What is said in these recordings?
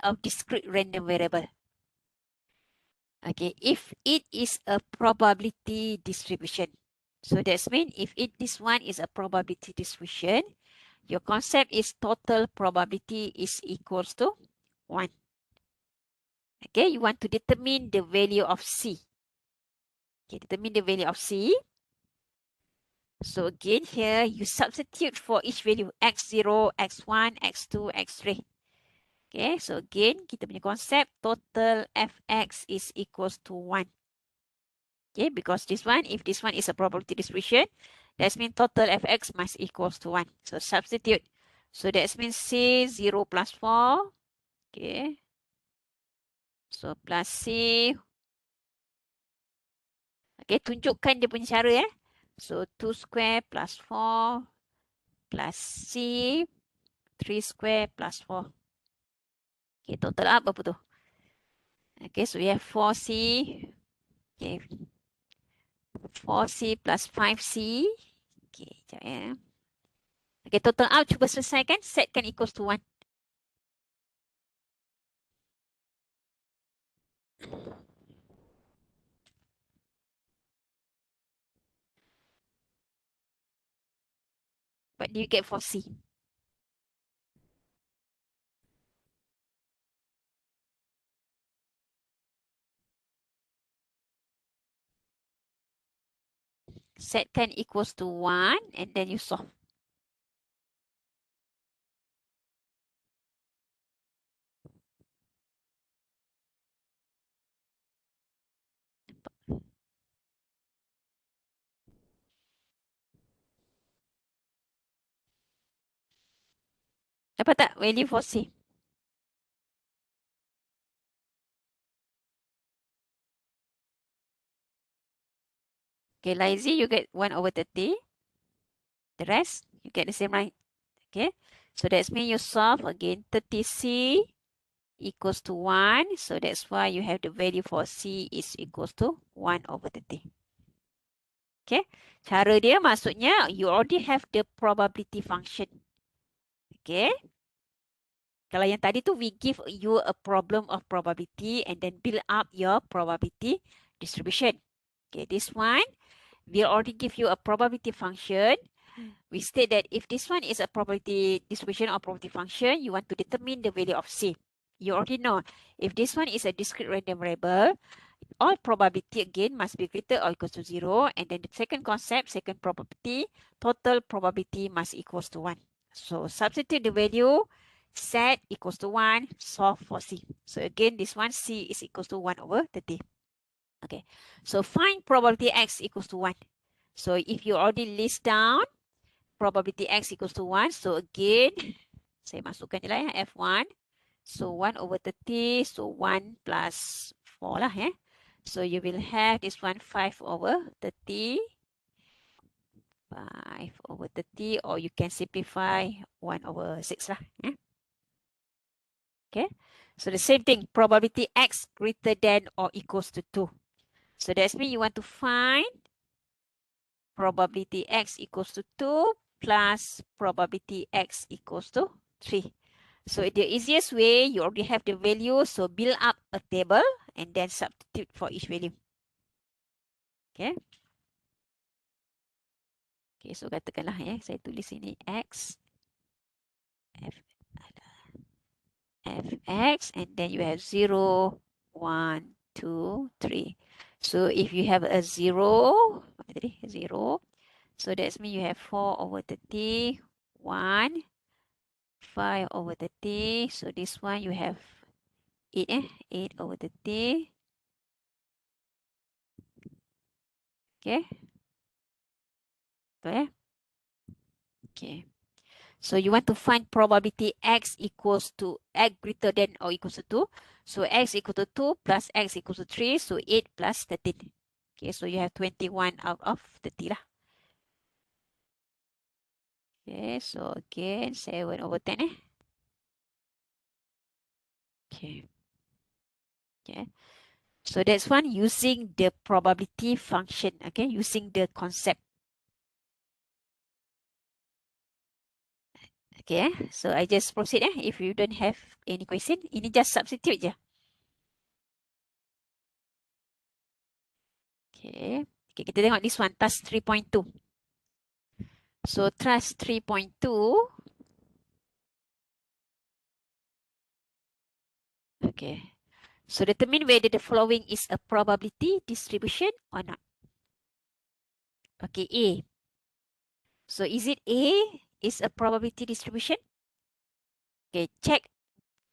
of discrete random variable. Okay, if it is a probability distribution. So that's mean if this one is a probability distribution, your concept is total probability is equals to 1. Okay, you want to determine the value of C. Okay, determine the value of C. So again here, you substitute for each value x0, x1, x2, x3. Okay, so again, kita punya konsep total fx is equals to 1. Okay, because this one, if this one is a probability distribution, that means total fx must equals to 1. So substitute. So that means C 0 plus 4. Okay. So plus C. Okay, tunjukkan dia punya cara ya. So 2 square plus 4 plus C 3 square plus 4. Okay, total up berapa tu? Okay, so we have 4C. Okay. 4C plus 5C. Okay, sekejap ya. Okay, total out cuba selesaikan. Set kan equals to 1. What do you get for C? Set kan equals to 1 and then you solve. Dapat tak value for C? Okay, lazy you get 1 over 30. The rest you get the same, right? Okay, so that's mean you solve again 30C equals to 1. So that's why you have the value for C is equals to 1 over 30. Okay, cara dia maksudnya you already have the probability function. Okay, kalau yang tadi tu we give you a problem of probability and then build up your probability distribution. Okay, this one we already give you a probability function. We state that if this one is a probability distribution or probability function, you want to determine the value of C. You already know if this one is a discrete random variable, all probability again must be greater or equal to 0. And then the second concept, second probability, total probability must equals to 1. So substitute the value, set equals to 1, solve for C. So again, this one C is equals to 1 over 30. Okay, so find probability X equals to 1. So if you already list down probability X equals to 1, so again, saya masukkan je lah ya, F1. So 1 over 30, so 1 plus 4 lah ya. So you will have this one 5 over 30. 5 over 30, or you can simplify 1 over 6 lah. Ya. Okay. So the same thing, probability X greater than or equals to 2. So that's mean you want to find probability X equals to 2 plus probability X equals to 3. So the easiest way, you already have the value, so build up a table and then substitute for each value. Okay. Okay, so katakanlah ya, saya tulis ini X, Fx, and then you have 0, 1, 2, 3. So if you have a 0, 0, so that's mean you have 4 over 30, 1, 5 over 30. So this one you have 8, 8 over 30. Okay. Okay. Okay. So you want to find probability X equals to X greater than or equals to 2. So X equal to 2 plus X equals to 3. So 8 plus 13. Okay, so you have 21 out of 30 lah. Okay, so again, 7 over 10 Okay. Okay. So that's one using the probability function. Okay, using the concept. Okay, so I just proceed if you don't have any question. Ini just substitute je. Okay. Okay, kita tengok this one, task 3.2. So task 3.2. Okay. So determine whether the following is a probability distribution or not. Okay, A. So is it A is a probability distribution? Okay, check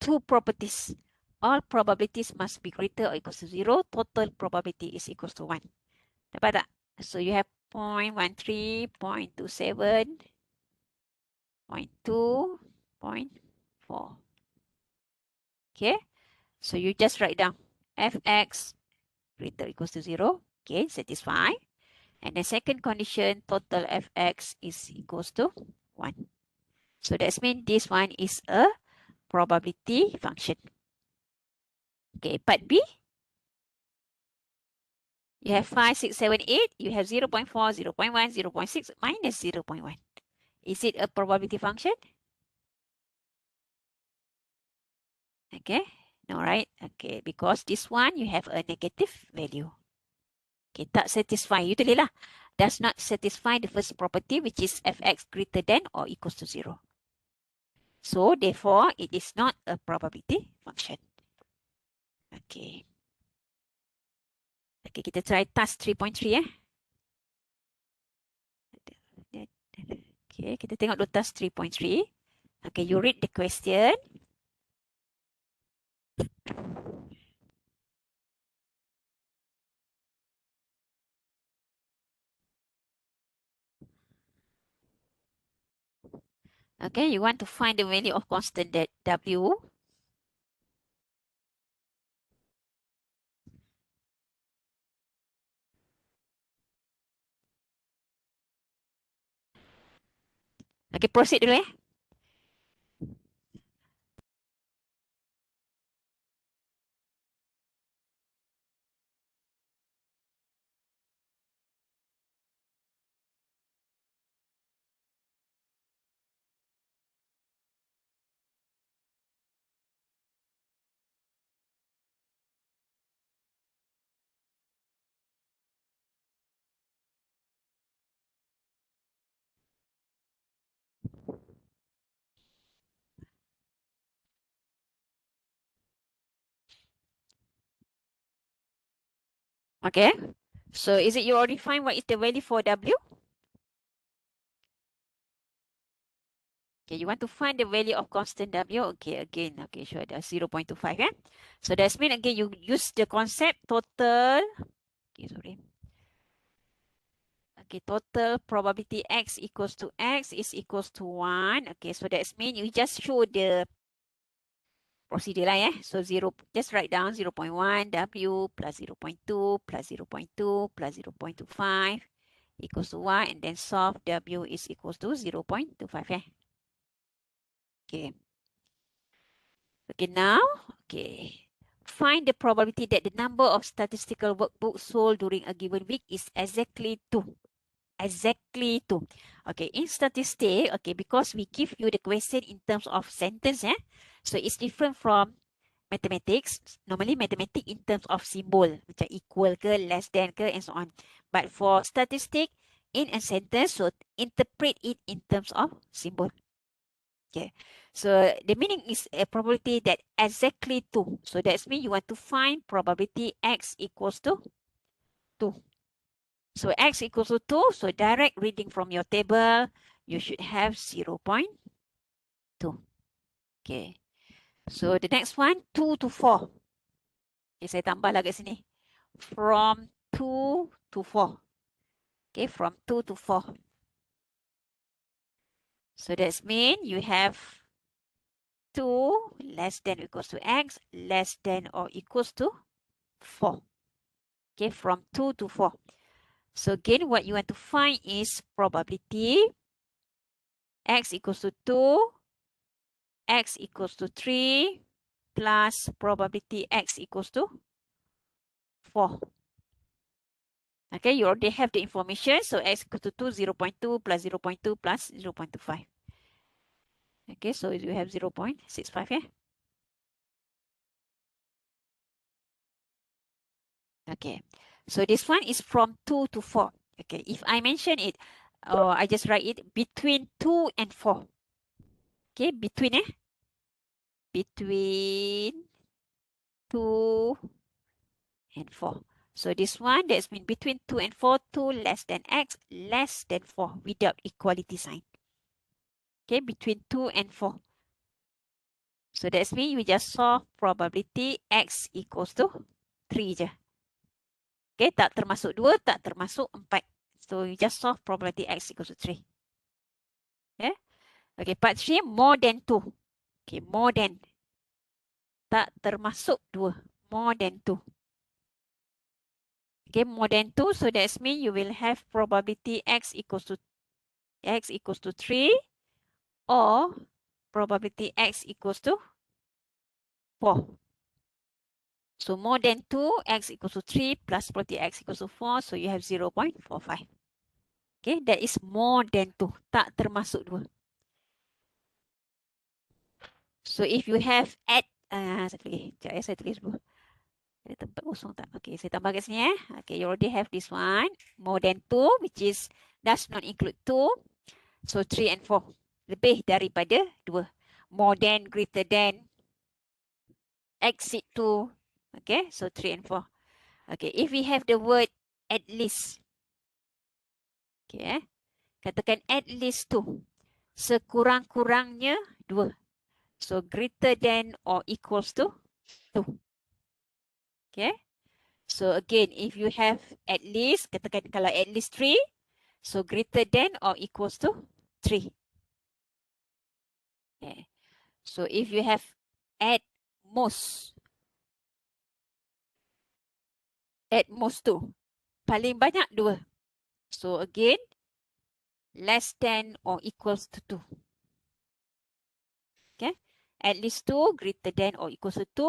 two properties. All probabilities must be greater or equal to 0. Total probability is equal to 1. Dapat tak? So you have 0.13, 0.27, 0.2, 0.4. Okay, so you just write down fx greater or equals to 0. Okay, satisfy. And the second condition, total fx is equals to 1. So that means this one is a probability function. Okay, part B. You have 5, 6, 7, 8. You have 0 0.4, 0 0.1, 0 0.6, minus 0 0.1. Is it a probability function? Okay, no, right? Okay, because this one, you have a negative value. Okay, tak satisfy. You tulis lah. Does not satisfy the first property, which is fx greater than or equals to 0. So, therefore, it is not a probability function. Okay. Okay, kita try task 3.3 Okay, kita tengok dulu task 3.3. Okay, you read the question. Okay, you want to find the value of constant that W. Okay, proceed dulu Okay. So is it you already find what is the value for W? Okay, you want to find the value of constant W. Okay, again, okay, sure, that's 0.25, yeah? So that's mean again, you use the concept total. Okay, sorry. Okay, total probability X equals to X is equals to 1. Okay, so that's mean you just show the procedure lah, yeah? So just write down 0.1 W plus 0.2 plus 0.2 plus 0.25 equals to 1, and then solve W is equals to 0.25, yeah? Okay. Okay, now, okay. Find the probability that the number of statistical workbooks sold during a given week is exactly 2. Exactly 2. Okay, in statistics, okay, because we give you the question in terms of sentence, so it's different from mathematics. Normally, mathematics in terms of symbol, macam equal ke, less than ke, and so on. But for statistics, in a sentence, so interpret it in terms of symbol. Okay, so the meaning is a probability that exactly 2. So that's mean you want to find probability X equals to 2. So X equals to 2. So direct reading from your table, you should have 0.2. Okay. So the next one, 2 to 4. Okay, saya tambah lagi sini. From 2 to 4. Okay, from 2 to 4. So that's mean you have 2 less than or equals to X, less than or equals to 4. Okay, from 2 to 4. So again, what you want to find is probability X equals to 2, X equals to 3, plus probability X equals to 4. Okay, you already have the information. So X equals to 2, 0.2 plus 0.2 plus 0.25. Okay, so you have 0.65 here. Okay, so this one is from 2 to 4. Okay, if I mention it, I just write it between 2 and 4. Okay, between 2 and 4. So this one, that's mean between 2 and 4, 2 less than x, less than 4, without equality sign. Okay, between 2 and 4. So that's mean we just solve probability x equals to 3 je. Okay, tak termasuk 2, tak termasuk 4. So you just solve probability x equals to 3. Okay, okay, part 3, more than 2. Okay, more than. Tak termasuk 2, more than 2. Okay, more than 2, so that's mean you will have probability x equals to 3 or probability x equals to 4. So more than 2, x equals to 3 plus probability x equals to 4, so you have 0.45. Okay, that is more than 2, tak termasuk 2. So if you have satu lagi, sekejap saya tulis dulu. Ada tempat kosong tak? Okay, saya tambah kat sini . Okay, you already have this one. More than 2, which is does not include 2. So 3 and 4. Lebih daripada 2. More than, greater than, exceed 2. Okay, so 3 and 4. Okay, if we have the word at least. Okay, katakan at least 2. Sekurang-kurangnya 2. So greater than or equals to 2. Okay. So again, if you have at least, katakan kalau at least 3, so greater than or equals to 3. Okay. So if you have at most 2, paling banyak 2. So again, less than or equals to 2. Okay. At least 2, greater than or equals to 2.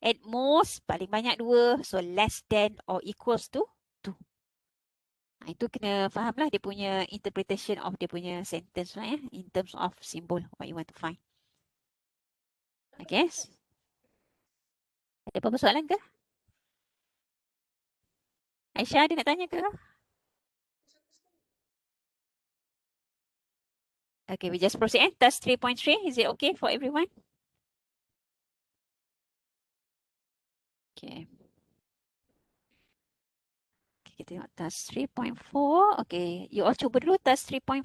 At most, paling banyak 2. So less than or equals to 2. Itu kena faham lah dia punya interpretation of dia punya sentence lah ya. In terms of symbol, what you want to find. I guess. Ada apa-apa soalan ke? Aisyah ada nak tanya ke? Okay, we just proceed. Task 3.3, is it okay for everyone? Okay. Okay, kita tengok task 3.4. Okay, you all cuba dulu task 3.4.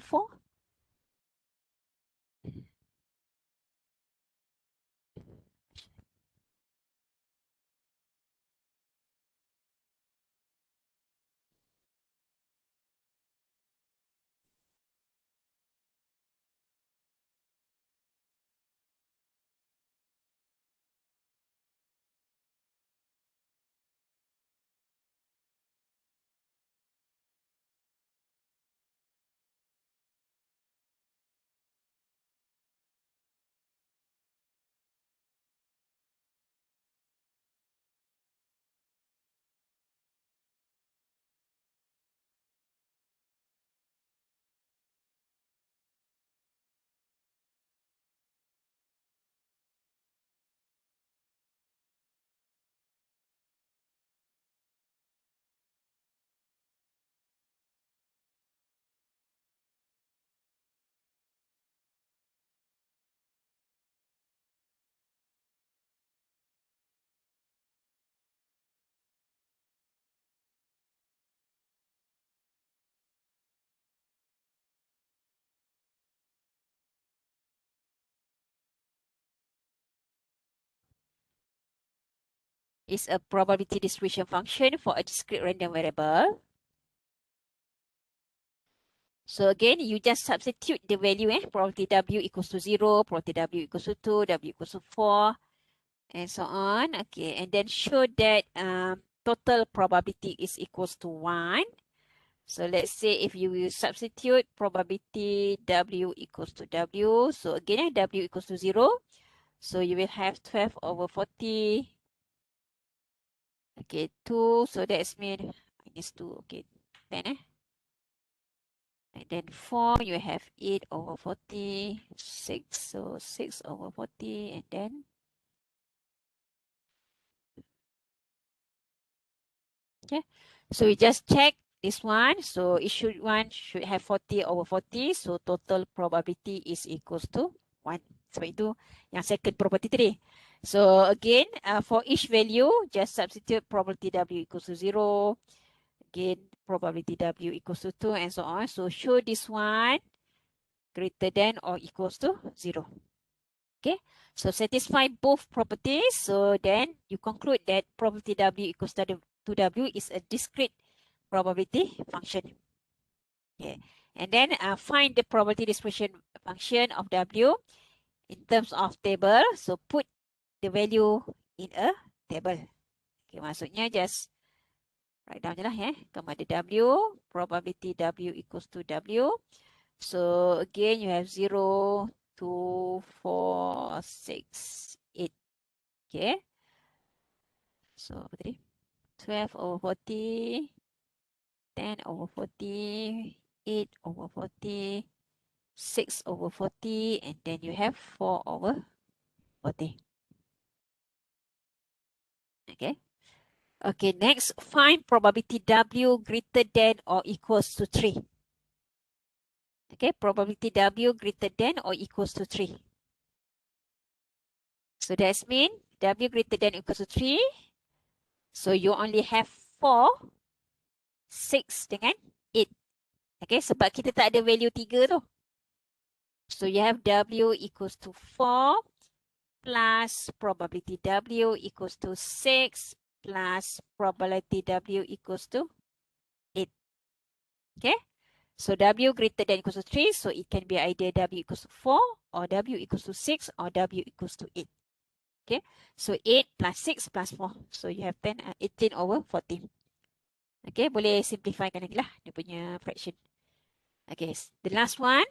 Is a probability distribution function for a discrete random variable. So again, you just substitute the value, probability W equals to 0, probability W equals to 2, W equals to 4, and so on. Okay, and then show that total probability is equals to 1. So let's say if you will substitute probability W equals to W. So again, W equals to 0. So you will have 12 over 40. Okay, 2. So that's mean minus 2. Okay, then And then 4, you have 8 over 40, 6, so 6 over 40, and then, okay. So we just check this one. So issued one should have 40 over 40, so total probability is equals to 1. Sebab itu yang second probability tadi. So again, for each value, just substitute probability W equals to 0. Again, probability W equals to 2, and so on. So show this one greater than or equals to 0. Okay, so satisfy both properties. So then you conclude that probability W equals to W is a discrete probability function. Okay, and then find the probability distribution function of W in terms of table. So put the value in a table. Okay, maksudnya just write down je lah ya. Kamu ada W, probability W equals to W. So again, you have 0, 2, 4, 6, 8. Okay. So apa tadi? 12 over 40, 10 over 40, 8 over 40, 6 over 40, and then you have 4 over 40. Okay. Okay, next, find probability W greater than or equals to 3. Okay, probability W greater than or equals to 3. So that's mean W greater than or equals to 3. So you only have 4, 6 dengan 8. Okay, sebab kita tak ada value 3 tu. So you have W equals to 4 plus probability W equals to 6 plus probability W equals to 8. Okay, so W greater than equals to 3, so it can be either W equals to 4 or W equals to 6 or W equals to 8. Okay, so 8 plus 6 plus 4. So you have 18 over 14. Okay, boleh simplifikan lagi lah dia punya fraction. Okay, the last one.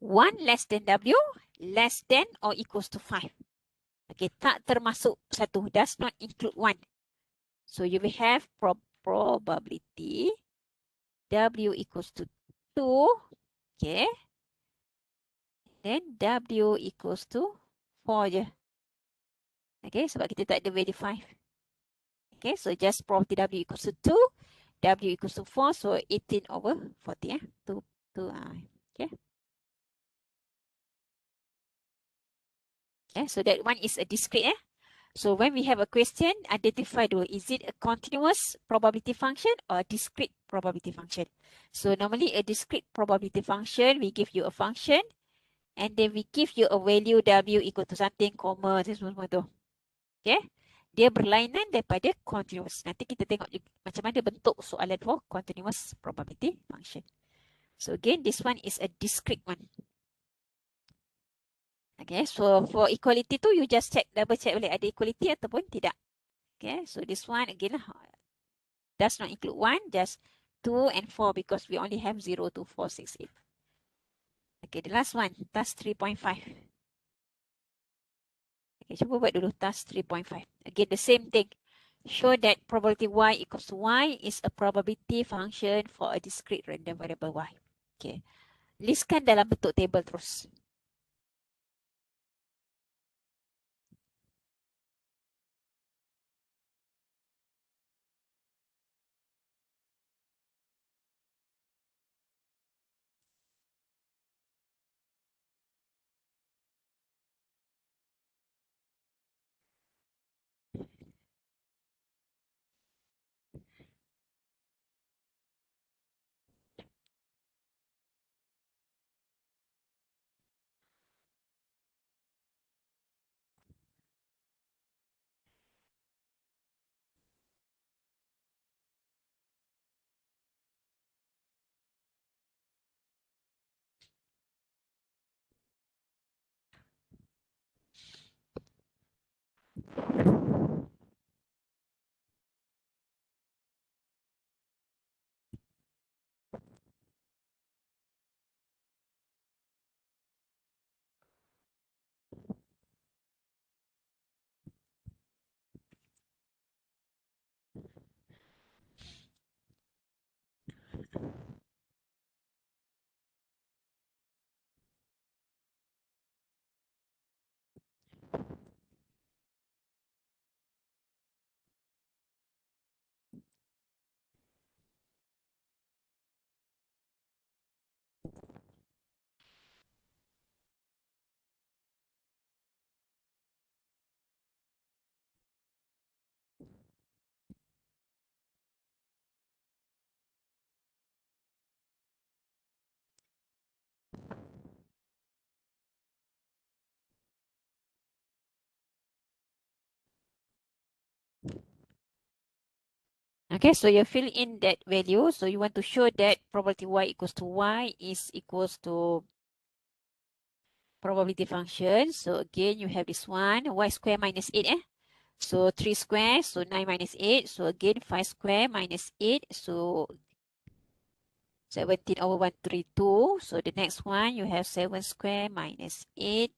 1 less than W less than or equals to 5. Okay, tak termasuk 1. Does not include 1. So you will have probability W equals to 2. Okay. Then W equals to 4 je. Okay, sebab kita tak ada value 5. Okay, so just probability W equals to 2. W equals to 4. So 18 over 40. 2. Okay. Okay, so that one is a discrete. So when we have a question, identify is it a continuous probability function or a discrete probability function? So normally a discrete probability function, we give you a function and then we give you a value W equal to something, comma, semua tu. Okay? Dia berlainan daripada continuous. Nanti kita tengok macam mana bentuk soalan for continuous probability function. So again, this one is a discrete one. Okay, so for equality tu, you just check, double check balik ada equality ataupun tidak. Okay, so this one again does not include 1, just 2 and 4 because we only have 0, 2, 4, 6, 8. Okay, the last one, task 3.5. Okay, cuba buat dulu task 3.5. Again, the same thing. Show that probability Y equals to Y is a probability function for a discrete random variable Y. Okay, listkan dalam bentuk table terus. Okay, so you fill in that value. So you want to show that probability y equals to y is equals to probability function. So again, you have this one, y square minus 8. So 3 square, so 9 minus 8. So again, 5 square minus 8. So 17 over 132. So the next one, you have 7 square minus 8.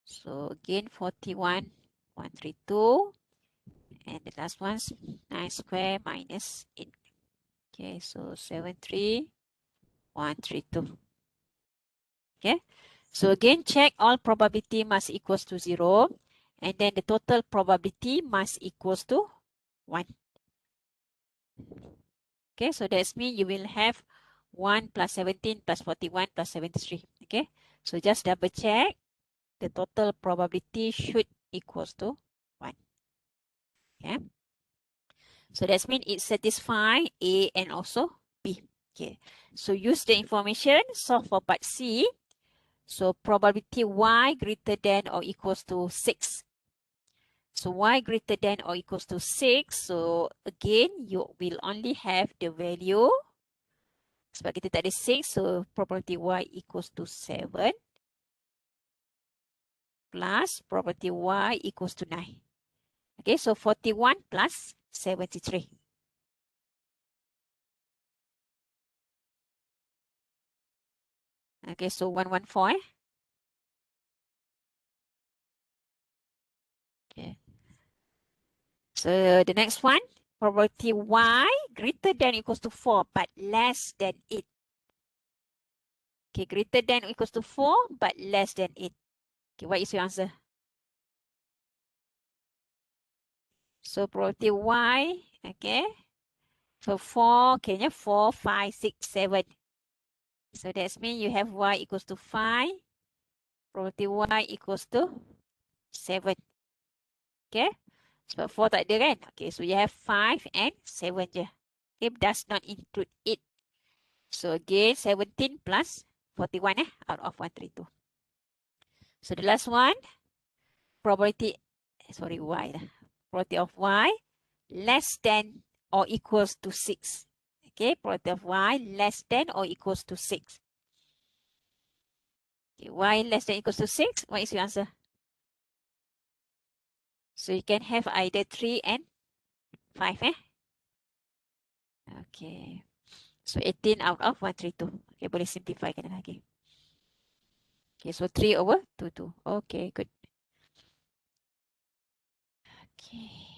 So again, 41, 132. And the last one's 9 square minus 8. Okay, so 73, 132. Okay, so again, check all probability must equals to 0. And then the total probability must equals to 1. Okay, so that's mean you will have 1 plus 17 plus 41 plus 73. Okay, so just double check. The total probability should equals to 1. Okay, so that's mean it satisfies A and also B. Okay, so use the information, solve for part C. So probability Y greater than or equals to 6. So Y greater than or equals to 6. So again, you will only have the value. Sebab kita tak ada 6, so probability Y equals to 7 plus probability Y equals to 9. Okay, so 41 plus 73. Okay, so 114. Okay. So the next one, probability Y greater than or equals to 4 but less than 8. Okay, greater than or equals to 4 but less than 8. Okay, what is your answer? So probability Y, okay. So 4, okay, 4, 5, 6, 7. So that's mean you have Y equals to 5. Probability Y equals to 7. Okay. Sebab 4 tak ada kan? Okay, so you have 5 and 7 je. Okay, does not include 8. So again, 17 plus 41 out of 132. So the last one, probability, sorry, Y. Probability of Y less than or equals to 6. Okay, probability of Y less than or equals to 6. Okay, Y less than or equals to 6. What is your answer? So you can have either 3 and 5. Okay. So 18 out of 132. Okay, boleh simplify kan lagi. Okay, so 3 over 2, 2. Okay, good. Okay.